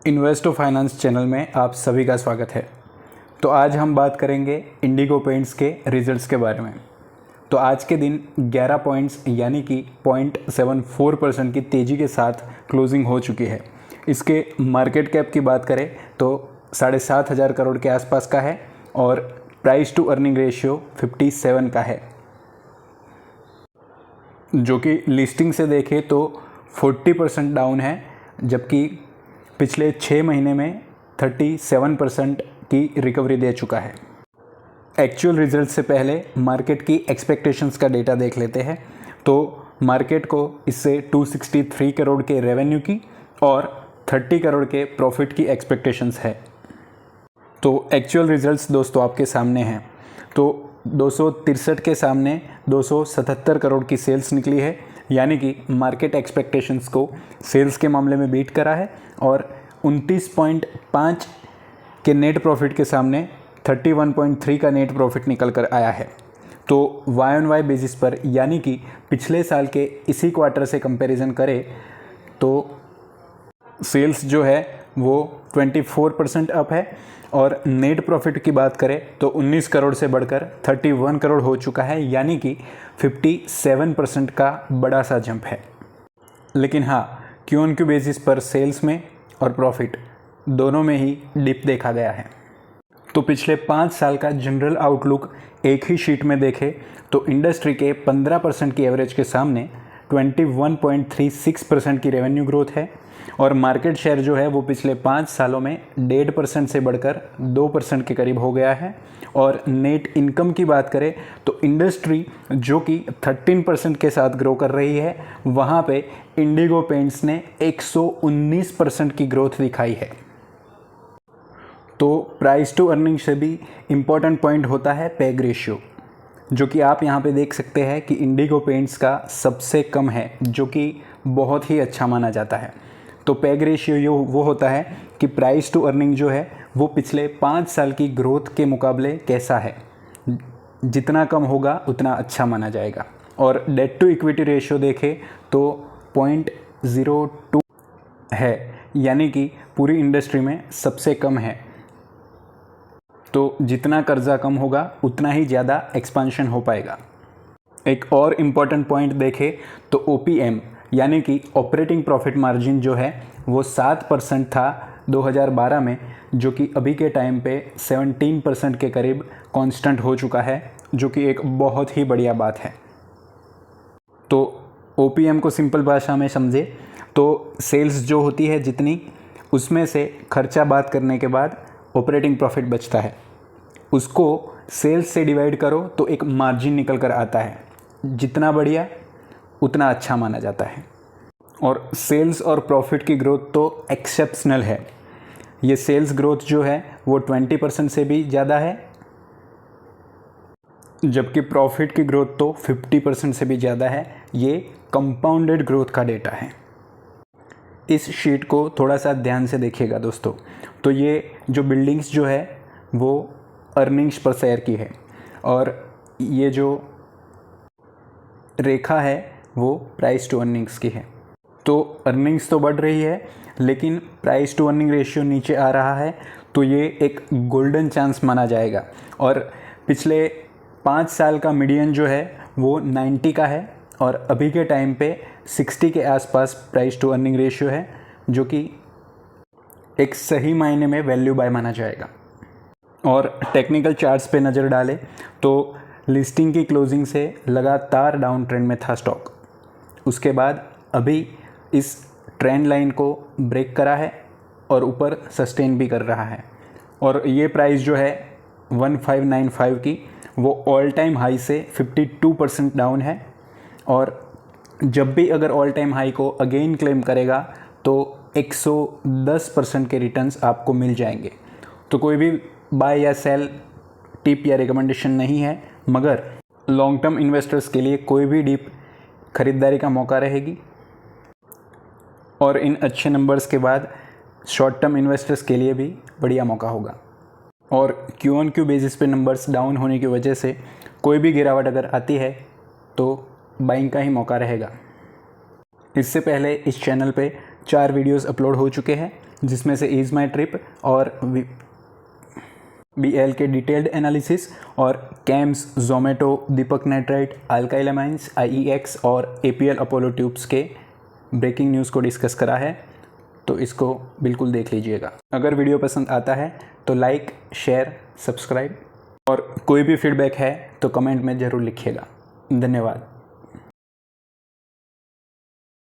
इन्वेस्टो finance channel में आप सभी का स्वागत है। तो आज हम बात करेंगे इंडिगो पेंट्स के रिजल्ट्स के बारे में। तो आज के दिन 11 पॉइंट्स यानी कि 0.74% की तेज़ी के साथ क्लोजिंग हो चुकी है। इसके मार्केट कैप की बात करें तो 7,500 करोड़ के आसपास का है और प्राइस टू अर्निंग रेशियो 57 का है, जो कि लिस्टिंग से देखें तो 40% डाउन है, जबकि पिछले 6 महीने में 37% की रिकवरी दे चुका है। एक्चुअल रिजल्ट से पहले मार्केट की एक्सपेक्टेशंस का डेटा देख लेते हैं। तो मार्केट को इससे 263 करोड़ के रेवेन्यू की और 30 करोड़ के प्रॉफिट की एक्सपेक्टेशंस है। तो एक्चुअल रिजल्ट्स दोस्तों आपके सामने हैं। तो 263 के सामने 277 करोड़ की सेल्स निकली है, यानी कि मार्केट एक्सपेक्टेशंस को सेल्स के मामले में बीट करा है। और 29.5 के नेट प्रॉफिट के सामने 31.3 का नेट प्रॉफिट निकल कर आया है। तो वाई ऑन वाई बेसिस पर यानी कि पिछले साल के इसी क्वार्टर से कंपैरिजन करें तो सेल्स जो है वो 24% अप है और नेट प्रॉफिट की बात करें तो 19 करोड़ से बढ़कर 31 करोड़ हो चुका है, यानी कि 57% का बड़ा सा जंप है। लेकिन हाँ, क्यू ऑन क्यू बेसिस पर सेल्स में और प्रॉफिट दोनों में ही डिप देखा गया है। तो पिछले 5 साल का जनरल आउटलुक एक ही शीट में देखें तो इंडस्ट्री के 15% की एवरेज के सामने 21.36% की रेवेन्यू ग्रोथ है और मार्केट शेयर जो है वो पिछले 5 सालों में 1.5% से बढ़कर 2% के करीब हो गया है। और नेट इनकम की बात करें तो इंडस्ट्री जो कि 13% के साथ ग्रो कर रही है, वहाँ पे इंडिगो पेंट्स ने 119% की ग्रोथ दिखाई है। तो प्राइस टू अर्निंग से भी इम्पॉर्टेंट पॉइंट होता है पैग रेशियो, जो कि आप यहाँ पे देख सकते हैं कि इंडिगो पेंट्स का सबसे कम है, जो कि बहुत ही अच्छा माना जाता है। तो पैग रेशियो वो होता है कि प्राइस टू अर्निंग जो है वो पिछले 5 साल की ग्रोथ के मुकाबले कैसा है, जितना कम होगा उतना अच्छा माना जाएगा। और डेट टू इक्विटी रेशियो देखें तो 0.02 है, यानी कि पूरी इंडस्ट्री में सबसे कम है। तो जितना कर्जा कम होगा उतना ही ज़्यादा एक्सपांशन हो पाएगा। एक और इम्पॉर्टेंट पॉइंट देखें तो OPM यानी कि ऑपरेटिंग प्रॉफिट मार्जिन जो है वो 7% था 2012 में, जो कि अभी के टाइम पे 17% के करीब कांस्टेंट हो चुका है, जो कि एक बहुत ही बढ़िया बात है। तो OPM को सिंपल भाषा में समझे तो सेल्स जो होती है जितनी, उसमें से खर्चा बात करने के बाद ऑपरेटिंग प्रॉफिट बचता है, उसको सेल्स से डिवाइड करो तो एक मार्जिन निकल कर आता है। जितना बढ़िया उतना अच्छा माना जाता है। और सेल्स और प्रॉफिट की ग्रोथ तो एक्सेप्शनल है। ये सेल्स ग्रोथ जो है वो 20% से भी ज़्यादा है, जबकि प्रॉफिट की ग्रोथ तो 50% से भी ज़्यादा है। ये कंपाउंडेड ग्रोथ का डेटा है। इस शीट को थोड़ा सा ध्यान से देखिएगा दोस्तों। तो ये जो बिल्डिंग्स जो है वो अर्निंग्स पर शेयर की है और ये जो रेखा है वो प्राइस टू अर्निंग्स की है। तो अर्निंग्स तो बढ़ रही है लेकिन प्राइस टू अर्निंग रेशियो नीचे आ रहा है, तो ये एक गोल्डन चांस माना जाएगा। और पिछले 5 साल का मीडियन जो है वो 90 का है और अभी के टाइम पे 60 के आसपास प्राइस टू अर्निंग रेशियो है, जो कि एक सही मायने में वैल्यू बाय माना जाएगा। और टेक्निकल चार्ट्स पे नज़र डालें तो लिस्टिंग की क्लोजिंग से लगातार डाउन ट्रेंड में था स्टॉक। उसके बाद अभी इस ट्रेंड लाइन को ब्रेक करा है और ऊपर सस्टेन भी कर रहा है। और ये प्राइस जो है 1595 की, वो ऑल टाइम हाई से 52% डाउन है। और जब भी अगर ऑल टाइम हाई को अगेन क्लेम करेगा तो 110% के रिटर्न्स आपको मिल जाएंगे। तो कोई भी बाय या सेल टिप या रिकमेंडेशन नहीं है, मगर लॉन्ग टर्म इन्वेस्टर्स के लिए कोई भी डीप खरीदारी का मौका रहेगी। और इन अच्छे नंबर्स के बाद शॉर्ट टर्म इन्वेस्टर्स के लिए भी बढ़िया मौका होगा। और क्यू ऑन क्यू बेसिस पे नंबर्स डाउन होने की वजह से कोई भी गिरावट अगर आती है तो बाइंग का ही मौका रहेगा। इससे पहले इस चैनल पे 4 वीडियोस अपलोड हो चुके हैं, जिसमें से इज़ माई ट्रिप और BL के डिटेल्ड एनालिसिस और कैम्स, जोमेटो, दीपक नाइट्राइट, अल्काइल अमाइंस, IEX और APL अपोलो ट्यूब्स के ब्रेकिंग न्यूज़ को डिस्कस करा है, तो इसको बिल्कुल देख लीजिएगा। अगर वीडियो पसंद आता है तो लाइक, शेयर, सब्सक्राइब और कोई भी फीडबैक है तो कमेंट में ज़रूर लिखिएगा। धन्यवाद।